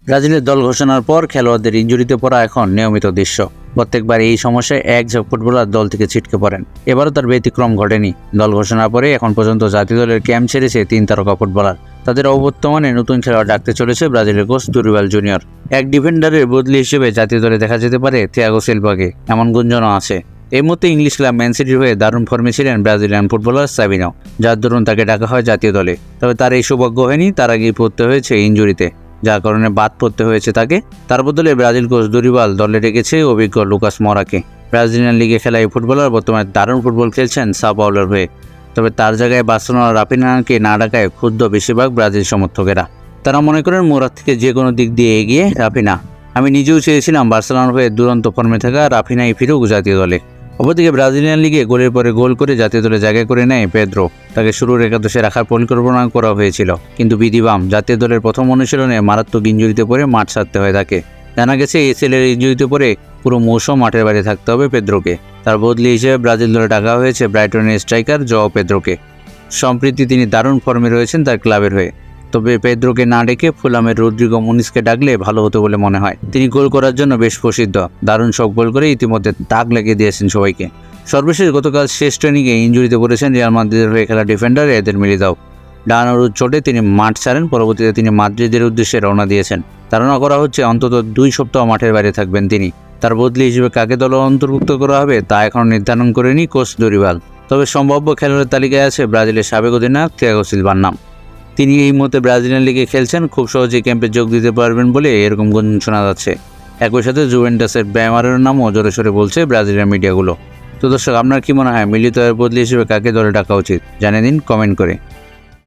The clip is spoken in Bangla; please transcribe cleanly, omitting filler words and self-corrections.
ব্রাজিলের দল ঘোষণার পর খেলোয়াড়দের ইনজুরিতে পড়া এখন নিয়মিত দৃশ্য। প্রত্যেকবার এই সমস্যায় একজন ফুটবলার দল থেকে ছিটকে পড়েন। এবারও তার ব্যতিক্রম ঘটেনি। দল ঘোষণার পরে এখন পর্যন্ত জাতীয় দলের ক্যাম্প ছেড়েছে 3 তারকা ফুটবলার। তাদের অবর্তমানে নতুন খেলোয়াড় ডাকতে চলেছে ব্রাজিলের কোচ দুরিবাল জুনিয়র। এক ডিফেন্ডারের বদলি হিসেবে জাতীয় দলে দেখা যেতে পারে থিয়াগো সিলভাকে, এমন গুঞ্জনও আছে। এই মুহূর্তে ইংলিশ ক্লাব ম্যান সিটির হয়ে দারুণ ফর্মে ছিলেন ব্রাজিলিয়ান ফুটবলার সাবিনো, যার দরুন তাকে ডাকা হয় জাতীয় দলে। তবে তার এই সৌভাগ্য হয়নি, তার আগেই পড়তে হয়েছে ইনজুরিতে, যার কারণে বাদ পড়তে হয়েছে তাকে। তার বদলে ব্রাজিল কোচ দুরিবাল দলে রেখেছে অভিজ্ঞ লুকাস মোরাকে। ব্রাজিলিয়ান লিগে খেলা এই ফুটবলার বর্তমানে দারুণ ফুটবল খেলছেন সাও পাওলোর হয়ে। তবে তার জায়গায় বার্সেলোনার রাফিনাকে না ডাকায় ক্ষুব্ধ বেশিরভাগ ব্রাজিল সমর্থকেরা। তারা মনে করেন মোরাত থেকে যে কোনো দিক দিয়ে এগিয়ে রাফিনা। আমি নিজেও চেয়েছিলাম বার্সেলোনার হয়ে দুরন্ত ফর্মে থাকা রাফিনাই ফিরুক জাতীয় দলে। অপরদিকে ব্রাজিলিয়ান লিগে গোলের পরে গোল করে জাতীয় দলে জায়গা করে নেয় পেদ্রো। তাকে শুরুর একাদশে রাখার পরিকল্পনা করা হয়েছিল, কিন্তু বিধিবাম জাতীয় দলের প্রথম অনুশীলনে মারাত্মক ইনজুরিতে পড়ে মাঠ ছাড়তে হয় তাকে। জানা গেছে ACL এর ইনজুরিতে পড়ে পুরো মৌসুম মাঠের বাইরে থাকতে হবে পেদ্রোকে। তার বদলি হিসেবে ব্রাজিল দলে ডাকা হয়েছে ব্রাইটনের স্ট্রাইকার জোয়াও পেদ্রোকে। সম্প্রতি তিনি দারুণ ফর্মে রয়েছেন তার ক্লাবের হয়ে। তবে পেদ্রোকে না ডেকে ফুলামের রদ্রিগো মুনিজকে ডাকলে ভালো হতো বলে মনে হয়। তিনি গোল করার জন্য বেশ প্রসিদ্ধ, দারুণ সব গোল করে ইতিমধ্যে দাগ লাগিয়ে দিয়েছেন সবাইকে। সর্বশেষ গতকাল শেষ ট্রেনিংয়ে ইনজুরিতে পড়েছেন রিয়াল মাদ্রিদের হয়ে খেলা ডিফেন্ডার এদের মিলিতাও। ডান অরুদ চোটে তিনি মাঠ ছাড়েন, পরবর্তীতে তিনি মাদ্রিদের উদ্দেশ্যে রওনা দিয়েছেন। ধারণা করা হচ্ছে অন্তত 2 সপ্তাহ মাঠের বাইরে থাকবেন তিনি। তার বদলি হিসেবে কাকে দলে অন্তর্ভুক্ত করা হবে তা এখনও নির্ধারণ করেনি কোচ দুরিবাল। তবে সম্ভাব্য খেলোয়াড়ের তালিকায় আছে ব্রাজিলের সাবেক অধিনায়ক থিয়াগো সিলভার নাম। তিনি এই মুহূর্তে ব্রাজিলিয়ান লিগে খেলছেন, খুব সহজেই ক্যাম্পে যোগ দিতে পারবেন বলে এরকম গুঞ্জন শোনা যাচ্ছে। একই সাথে জুভেন্টাসের ব্যামারের নামও জোরে সোরে বলছে ব্রাজিলিয়ান মিডিয়াগুলো। তো দর্শক, আপনার কি মনে হয় মিলিত বদলি হিসেবে কাকে দলে ডাকা উচিত? জানিয়ে দিন কমেন্ট করে।